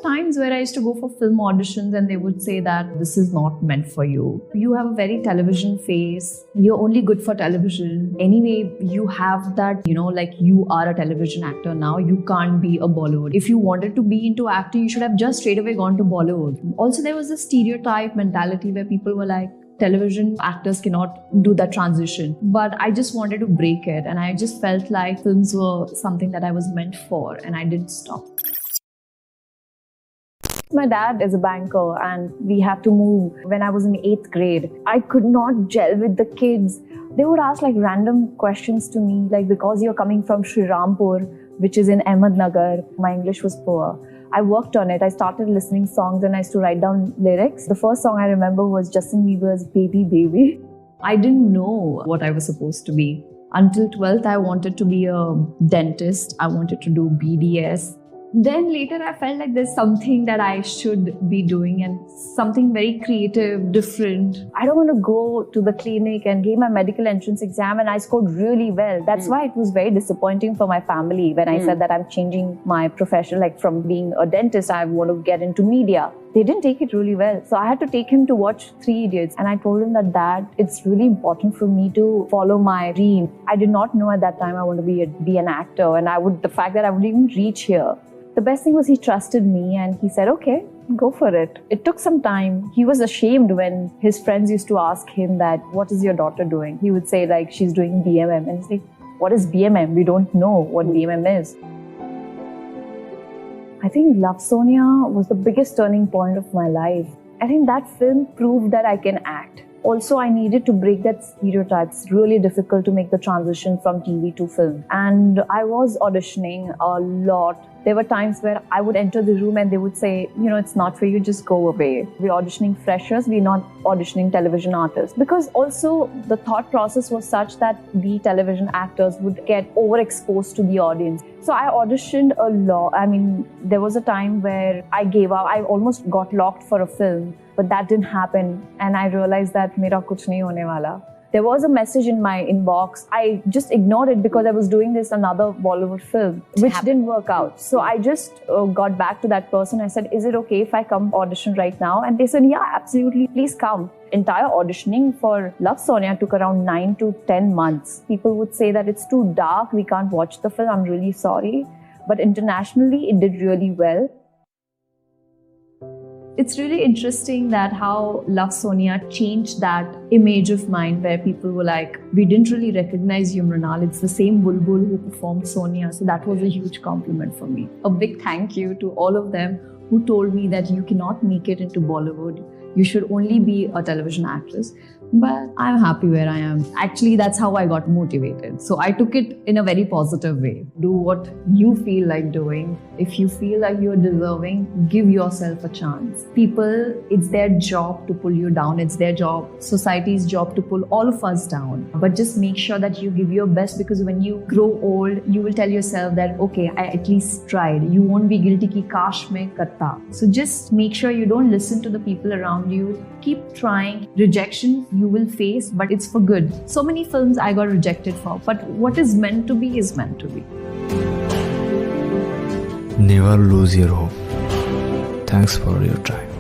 times where I used to go for film auditions and they would say that this is not meant for you. You have a very television face. You're only good for television. Anyway, you have that, like you are a television actor now. You can't be a Bollywood. If you wanted to be into acting, you should have just straight away gone to Bollywood. Also, there was a stereotype mentality where people were like, television actors cannot do that transition. But I just wanted to break it, and I just felt like films were something that I was meant for, and I didn't stop. My dad is a banker and we had to move when I was in 8th grade. I could not gel with the kids. They would ask like random questions to me, like because you're coming from Sri Rampur, which is in Ahmednagar, my English was poor. I worked on it. I started listening songs and I used to write down lyrics. The first song I remember was Justin Bieber's Baby Baby. I didn't know what I was supposed to be. Until 12th, I wanted to be a dentist. I wanted to do BDS. Then later I felt like there's something that I should be doing and something very creative, different. I don't want to go to the clinic and give my medical entrance exam, and I scored really well. That's why it was very disappointing for my family when I said that I'm changing my profession, like from being a dentist, I want to get into media. They didn't take it really well. So I had to take him to watch 3 Idiots, and I told him that Dad, it's really important for me to follow my dream. I did not know at that time I want to be an actor, and the fact that I would even reach here. The best thing was he trusted me and he said, okay, go for it. It took some time. He was ashamed when his friends used to ask him that, what is your daughter doing? He would say like, she's doing BMM. And he's like, what is BMM? We don't know what BMM is. I think Love Sonia was the biggest turning point of my life. I think that film proved that I can act. Also, I needed to break that stereotype. It's really difficult to make the transition from TV to film. And I was auditioning a lot. There were times where I would enter the room and they would say, it's not for you, just go away. We're auditioning freshers, we're not auditioning television artists. Because also the thought process was such that the television actors would get overexposed to the audience. So I auditioned a lot. I mean, there was a time where I gave up. I almost got locked for a film, but that didn't happen. And I realized that mera kuch nahi hone wala. There was a message in my inbox. I just ignored it because I was doing this another Bollywood film, which didn't work out. So I just got back to that person. I said, is it okay if I come audition right now? And they said, yeah, absolutely. Please come. Entire auditioning for Love Sonia took around 9 to 10 months. People would say that it's too dark. We can't watch the film. I'm really sorry. But internationally, it did really well. It's really interesting that how Love Sonia changed that image of mine where people were like, we didn't really recognize you, mrunal. It's the same Bulbul who performed Sonia. So that was a huge compliment for me. A big thank you to all of them who told me that you cannot make it into Bollywood. You should only be a television actress. But I'm happy where I am. Actually, that's how I got motivated. So I took it in a very positive way. Do what you feel like doing. If you feel like you're deserving, give yourself a chance. People, it's their job to pull you down. It's their job, society's job to pull all of us down. But just make sure that you give your best, because when you grow old, you will tell yourself that, okay, I at least tried. You won't be guilty ki kaash mein karta. So just make sure you don't listen to the people around you. Keep trying. Rejection you will face, but it's for good. So many films I got rejected for, but what is meant to be is meant to be. Never lose your hope. Thanks for your time.